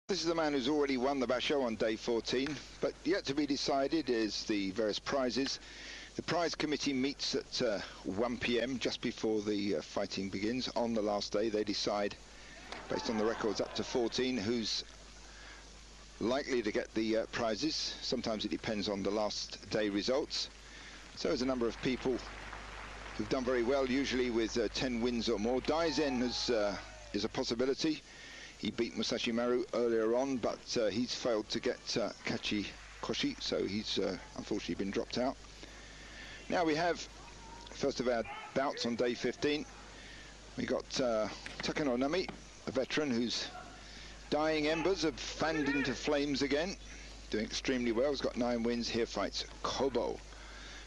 This is the man who's already won the basho on day 14, but yet to be decided is the various prizes. The prize committee meets at 1 p.m. just before the fighting begins. On the last day, they decide, based on the records up to 14, who's likely to get the prizes. Sometimes it depends on the last day results. So there's a number of people who've done very well, usually with 10 wins or more. Daizen is a possibility. He beat Musashi Maru earlier on, but he's failed to get hatakikomi, so he's unfortunately been dropped out. Now we have first of our bouts on day 15. We got Takanonami, a veteran whose dying embers have fanned into flames again, doing extremely well. He's got 9 wins. Here fights Kobo.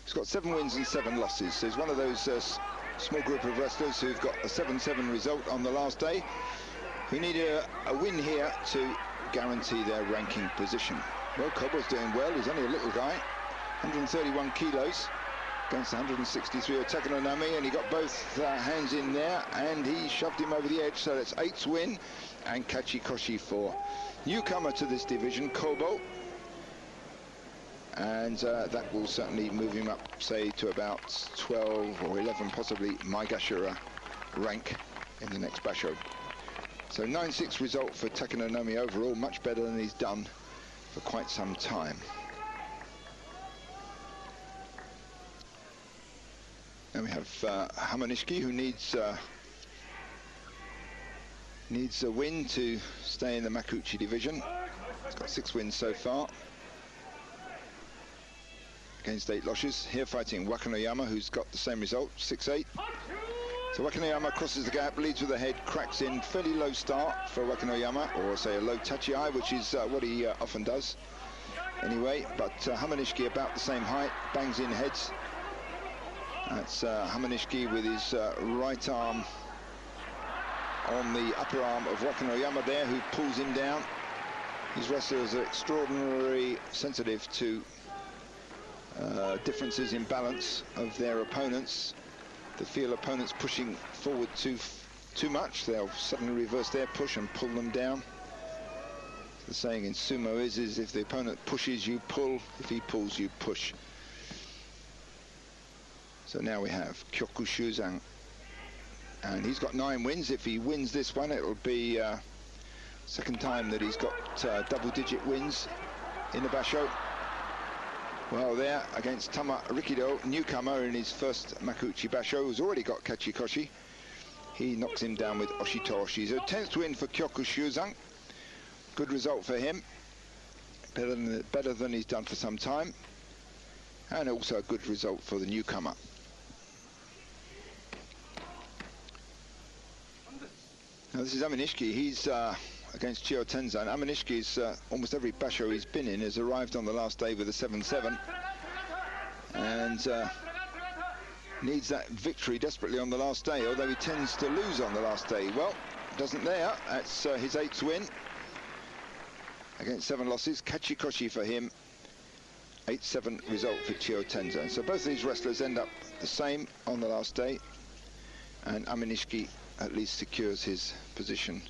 He's got 7 wins and 7 losses. So he's one of those small group of wrestlers who've got a 7-7 result on the last day, who need a win here to guarantee their ranking position. Well, Kobo's doing well. He's only a little guy, 131 kilos against 163 of Takanonami, and he got both hands in there, and he shoved him over the edge. So that's 8th win and hatakikomi for newcomer to this division, Kobo. And that will certainly move him up, say, to about 12 or 11, possibly Maigashira rank in the next basho. So 9-6 result for Takanonami overall, much better than he's done for quite some time. Then we have Hamanishiki, who needs a win to stay in the Makuuchi division. He's got 6 wins so far against 8 losses. Here fighting Wakanoyama, who's got the same result, 6-8. So Wakanoyama crosses the gap, leads with the head, cracks in. Fairly low start for Wakanoyama, or say a low tachi-ai, which is what he often does anyway. But Hamanishiki about the same height, bangs in heads. That's Hamanishiki with his right arm on the upper arm of Wakanoyama there, who pulls him down. These wrestlers are extraordinarily sensitive to differences in balance of their opponents. They feel opponents pushing forward too much, they'll suddenly reverse their push and pull them down. The saying in sumo is if the opponent pushes, you pull. If he pulls, you push. So now we have Kyokushuzan, and he's got 9 wins. If he wins this one, it'll be second time that he's got double-digit wins in the basho. Well, there against Tamarikido, newcomer in his first Makuuchi basho, who's already got hatakikomi. He knocks him down with oshitaoshi. So 10th win for Kyokushuzan. Good result for him. Better than he's done for some time. And also a good result for the newcomer. Now this is Aminishiki. He's against Chiyotenzan. Aminishiki's almost every basho he's been in has arrived on the last day with a 7-7, and needs that victory desperately on the last day, although he tends to lose on the last day. Well, doesn't there. That's his 8th win against 7 losses. Hatakikomi for him, 8-7 result for Chiyotenzan. So both these wrestlers end up the same on the last day, and Aminishiki at least secures his position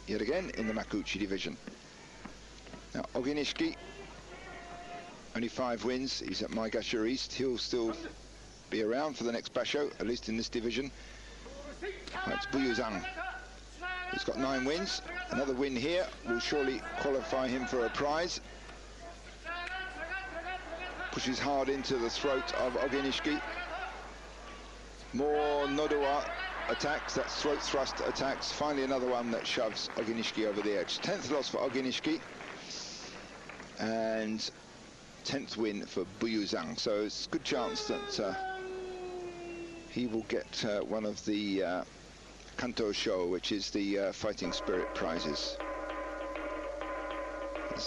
yet again in the Makuuchi division. Now Oginishiki, only 5 wins. He's at Maigashira East. He'll still be around for the next basho, at least in this division. That's Buyuzan. He's got 9 wins. Another win here will surely qualify him for a prize. Pushes hard into the throat of Oginishiki. More Nodowa attacks, that's throat thrust attacks. Finally another one that shoves Oginishiki over the edge. 10th loss for Oginishiki and 10th win for Buyuzan. So it's a good chance that he will get one of the Kanto Show, which is the Fighting Spirit prizes.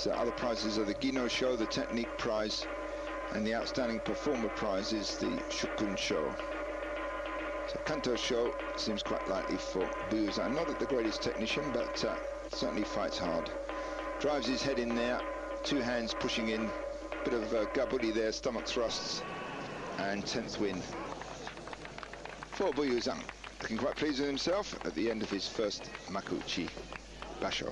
Other prizes are the Gino Show, the Technique prize, and the Outstanding Performer prize is the Shukun Show. So Kanto Show seems quite likely for Buyuzan. Not the greatest technician, but certainly fights hard. Drives his head in there, 2 hands pushing in, bit of gaburi there, stomach thrusts, and 10th win for Buyuzan. Looking quite pleased with himself at the end of his first Makuuchi basho.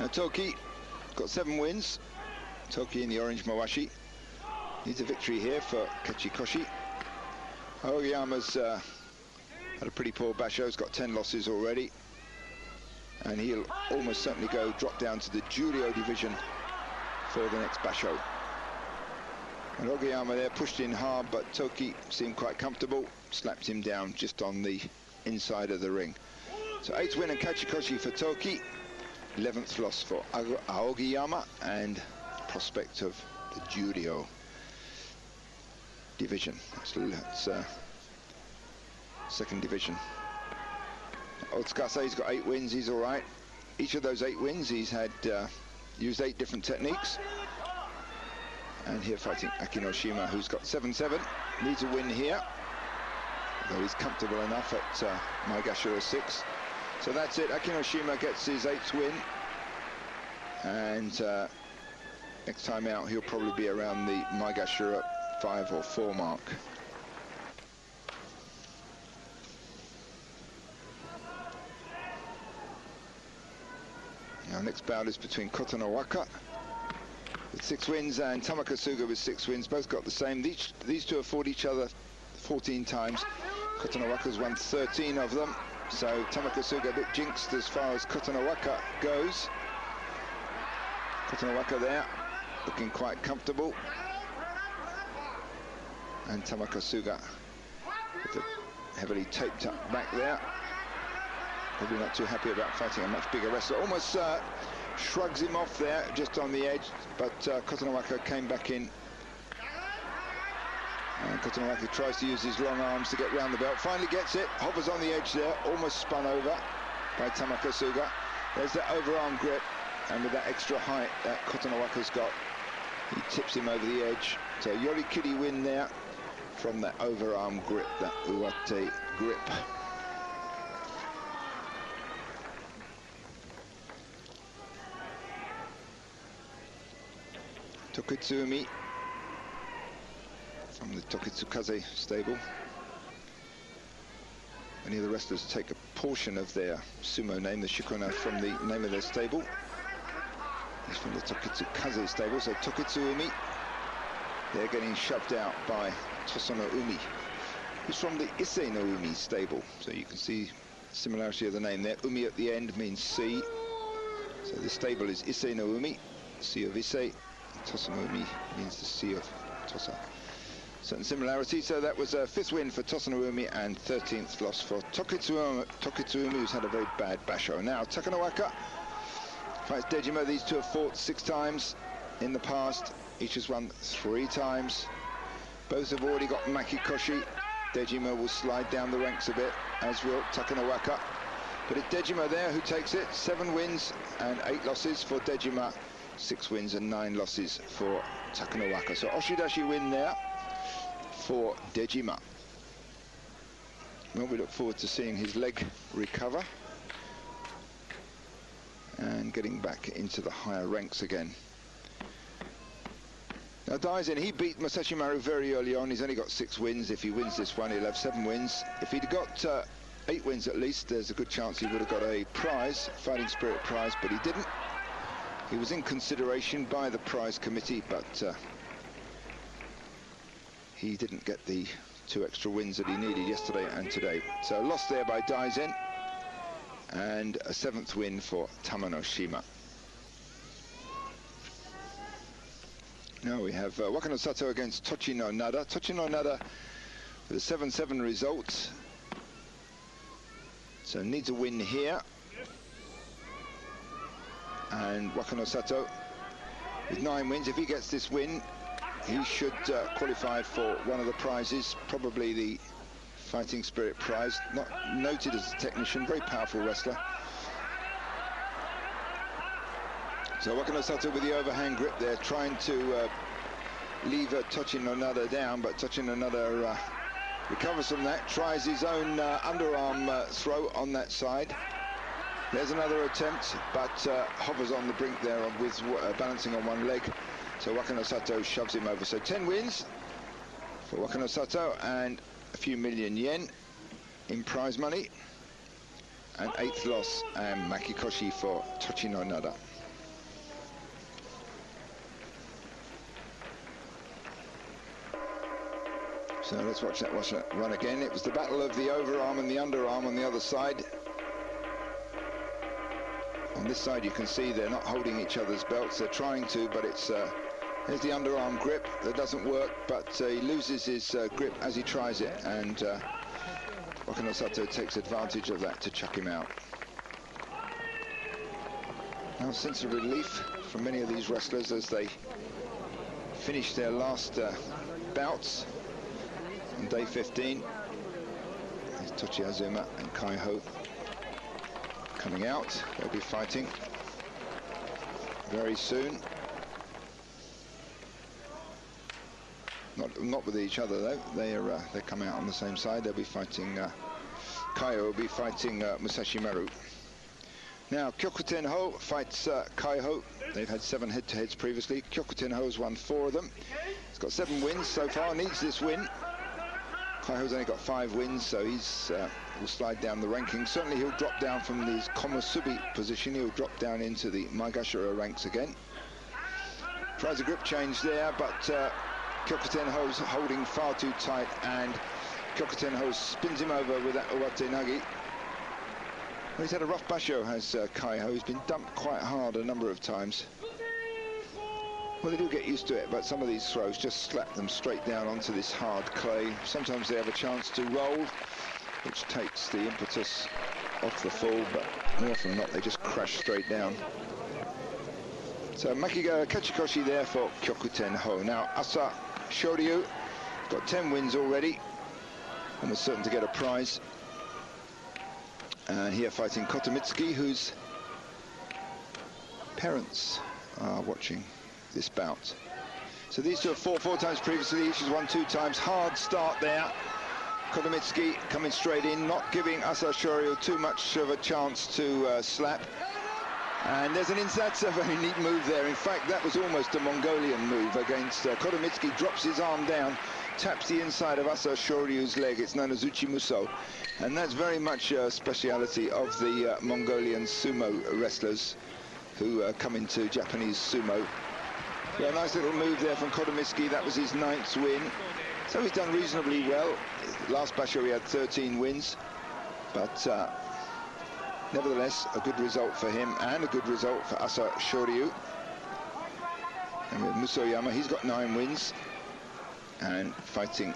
Now Toki got 7 wins. Toki in the orange mawashi needs a victory here for Kachikoshi. Aogiyama's had a pretty poor basho. He's got 10 losses already, and he'll almost certainly drop down to the Juryo division for the next basho. And Aogiyama there pushed in hard, but Toki seemed quite comfortable, slapped him down just on the inside of the ring. So 8th win and Kachikoshi for Toki, 11th loss for Aogiyama, and prospect of the Juryo division. That's second division. Otsukasa, he's got 8 wins, he's all right. Each of those 8 wins, he's had used 8 different techniques. And here fighting Akinoshima, who's got 7-7, needs a win here, though he's comfortable enough at Maegashira 6. So that's it, Akinoshima gets his 8th win, and next time out he'll probably be around the Maegashira 5 or 4 mark. Now next bout is between Kotonowaka with 6 wins and Tamakasuga with 6 wins. Both got the same. These two have fought each other 14 times. Kotonowaka's won 13 of them. So Tamakasuga a bit jinxed as far as Kotonowaka goes. Kotonowaka there, looking quite comfortable. And Tamakasuga with the heavily taped up back there. Probably not too happy about fighting a much bigger wrestler. Almost shrugs him off there, just on the edge, but Kotonowaka came back in. And Kotonowaka tries to use his long arms to get round the belt. Finally gets it, hovers on the edge there, almost spun over by Tamakasuga. There's that overarm grip, and with that extra height that Kotonowaka's got, he tips him over the edge. So yorikiri win there from that overarm grip, that uwate grip. Tokitsuumi from the Tokitsukaze stable. Many of the wrestlers take a portion of their sumo name, the shikona, from the name of their stable. He's from the Tokitsukaze stable, so Tokitsuumi, they're getting shoved out by Tosanoumi, who's from the Issei no Umi stable. So you can see the similarity of the name there. Umi at the end means sea. So the stable is Issei no Umi, Sea of Issei. Tosanoumi means the Sea of Tosa. Certain similarities. So that was a 5th win for Tosanoumi and 13th loss for Tokitsuumi, who's had a very bad basho. Now Takanowaka fights Dejima. These two have fought 6 times in the past. Each has won 3 times. Both have already got Makikoshi. Dejima will slide down the ranks a bit, as will Takanowaka. But it's Dejima there who takes it. 7 wins and 8 losses for Dejima. 6 wins and 9 losses for Takanowaka. So oshidashi win there for Dejima. Well, we look forward to seeing his leg recover and getting back into the higher ranks again. Now Daizen, he beat Masashi Maru very early on. He's only got 6 wins. If he wins this one, he'll have 7 wins. If he'd got 8 wins at least, there's a good chance he would have got a prize, Fighting Spirit prize, but he didn't. He was in consideration by the prize committee, but he didn't get the 2 extra wins that he needed yesterday and today. So a loss there by Daizen, and a 7th win for Tamanoshima. Now we have Wakano Sato against Tochino Nada. Tochino Nada with a 7-7 result. So needs a win here. And Wakano Sato with 9 wins. If he gets this win, he should qualify for one of the prizes, probably the Fighting Spirit prize. Not noted as a technician, very powerful wrestler. So Wakano Sato with the overhand grip there, trying to leave Tochino Nada down, but Tochino Nada recovers from that, tries his own underarm throw on that side. There's another attempt, but hovers on the brink there with balancing on one leg. So Wakano Sato shoves him over. So 10 wins for Wakano Sato and a few million yen in prize money. And 8th loss and Makikoshi for Tochino Nada. So let's watch that one again. It was the battle of the overarm and the underarm on the other side. On this side you can see they're not holding each other's belts. They're trying to, but it's there's the underarm grip that doesn't work, but he loses his grip as he tries it, and Wakanosato takes advantage of that to chuck him out. Now a sense of relief from many of these wrestlers as they finish their last bouts on day 15. There's Tochiazuma and Kaiho coming out. They'll be fighting very soon. Not with each other though. They come out on the same side. They'll be fighting. Kaiho will be fighting Musashi Maru. Now Kyokutenho fights Kaiho. They've had 7 head-to-heads previously. Kyokutenho has won 4 of them. He's got 7 wins so far. Needs this win. Kaiho's only got 5 wins, so he's will slide down the rankings. Certainly he'll drop down from his Komusubi position. He'll drop down into the Maegashira ranks again. Tries a grip change there, but Kyokutenho's holding far too tight, and Kyokutenho spins him over with that Uwate-nagi. Well, he's had a rough basho, has Kaiho. He's been dumped quite hard a number of times. Well, they do get used to it, but some of these throws just slap them straight down onto this hard clay. Sometimes they have a chance to roll, which takes the impetus off the fall, but more often than not, they just crash straight down. So Makiga Kachikoshi there for Kyokutenho. Now Asa Shoryu got 10 wins already, almost certain to get a prize. And here fighting Kotomitsuki, whose parents are watching this bout. So these two have fought 4 times previously. Each has won 2 times. Hard start there. Kotomitsuki coming straight in, not giving Asa Shoryu too much of a chance to slap. And there's an insatsu, a very neat move there. In fact, that was almost a Mongolian move against Kotomitsuki. Drops his arm down, taps the inside of Asa Shoryu's leg. It's known as Uchimuso. And that's very much a speciality of the Mongolian sumo wrestlers who come into Japanese sumo. Yeah, a nice little move there from Kotomitsuki. That was his 9th win. So he's done reasonably well. Last basho he had 13 wins. But nevertheless, a good result for him and a good result for Asa Shoryu. And with Musoyama, he's got 9 wins. And fighting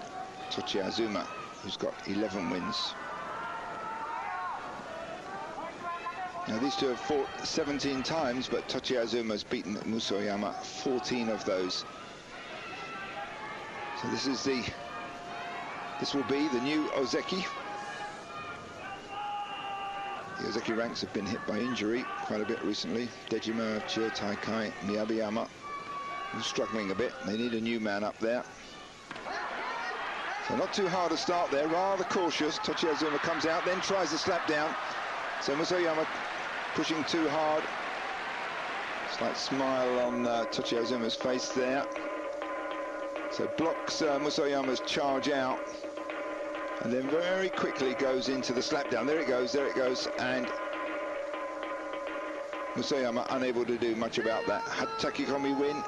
Tochiazuma, who's got 11 wins. Now these two have fought 17 times, but Tochiazuma's beaten Musoyama 14 of those. So this will be the new Ozeki. The Ozeki ranks have been hit by injury quite a bit recently. Dejima, Chiyotaikai, Miyabiyama, who's struggling a bit. They need a new man up there. So not too hard a start there, rather cautious. Tochiazuma comes out, then tries to slap down. So Musoyama pushing too hard. Slight smile on Tochiazuma's face there. So blocks Musoyama's charge out. And then very quickly goes into the slap down. There it goes, and Musoyama unable to do much about that. Hatakikomi win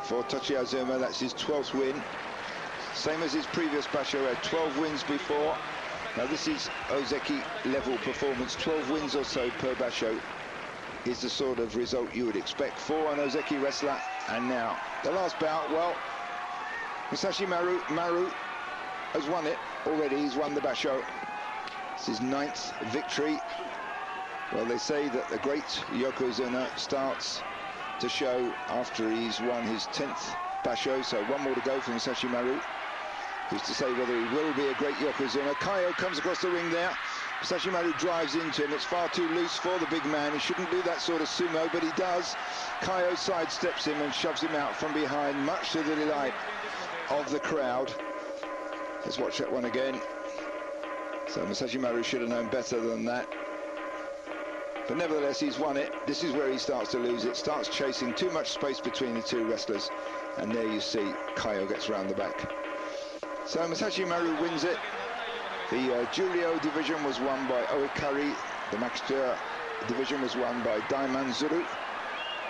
for Tochiazuma, that's his 12th win. Same as his previous basho, had 12 wins before. Now this is Ozeki level performance. 12 wins or so per basho is the sort of result you would expect for an Ozeki wrestler. And now the last bout, well, Musashi Maru has won it already. He's won the basho. It's his 9th victory. Well, they say that the great yokozuna starts to show after he's won his 10th basho, so 1 more to go for Musashi Maru. Who's to say whether he will be a great yokozuna. Kaiho comes across the ring there. Musashi Maru drives into him. It's far too loose for the big man. He shouldn't do that sort of sumo, but he does. Kaiho sidesteps him and shoves him out from behind, much to the delight of the crowd. Let's watch that one again. So Musashi Maru should have known better than that. But nevertheless, he's won it. This is where he starts to lose it. Starts chasing too much space between the two wrestlers. And there you see Kaiho gets round the back. So Musashi Maru wins it. The Julio division was won by Oikari. The Master division was won by Daimanzuru.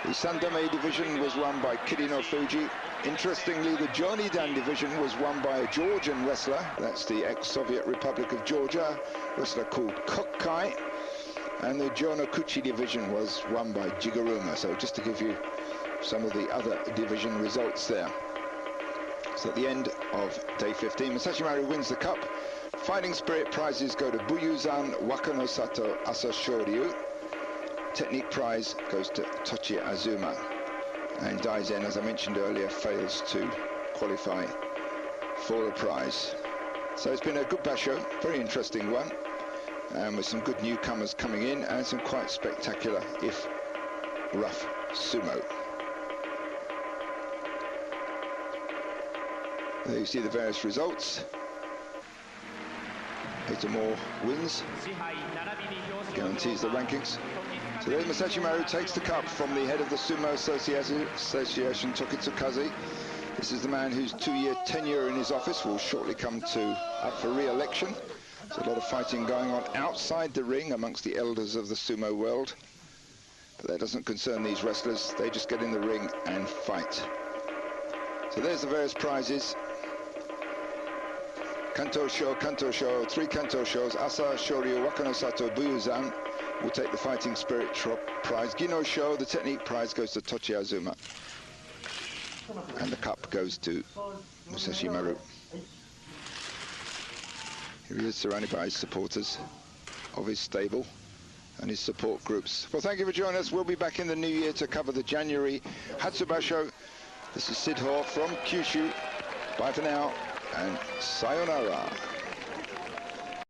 The Sandame division was won by Kirino Fuji. Interestingly, the Jonidan division was won by a Georgian wrestler. That's the ex-Soviet Republic of Georgia, wrestler called Kokkai. And the Jonokuchi division was won by Jiguruma. So just to give you some of the other division results there. So at the end of day 15, Masashi Maru wins the cup. Fighting Spirit prizes go to Buyuzan, Wakanosato, Asashoryu. Technique prize goes to Tochi Azuma. And Daizen, as I mentioned earlier, fails to qualify for the prize. So it's been a good basho, very interesting one, and with some good newcomers coming in and some quite spectacular, if rough, sumo. There you see the various results. More wins, guarantees the rankings. So there Masashi Maru takes the cup from the head of the Sumo Association, Tokitsukaze. This is the man whose 2-year tenure in his office will shortly come up for re-election. There's a lot of fighting going on outside the ring amongst the elders of the sumo world. But that doesn't concern these wrestlers. They just get in the ring and fight. So there's the various prizes. Kanto Sho, 3 Kanto Shos, Asa, Shoryu, Wakanosato, Buyuzan will take the Fighting Spirit prize. Gino Sho, the Technique prize goes to Tochi Azuma. And the cup goes to Masashi Maru. Here he is, surrounded by his supporters of his stable and his support groups. Well, thank you for joining us. We'll be back in the new year to cover the January Hatsubasho. This is Sid Ho from Kyushu. Bye for now. And sayonara.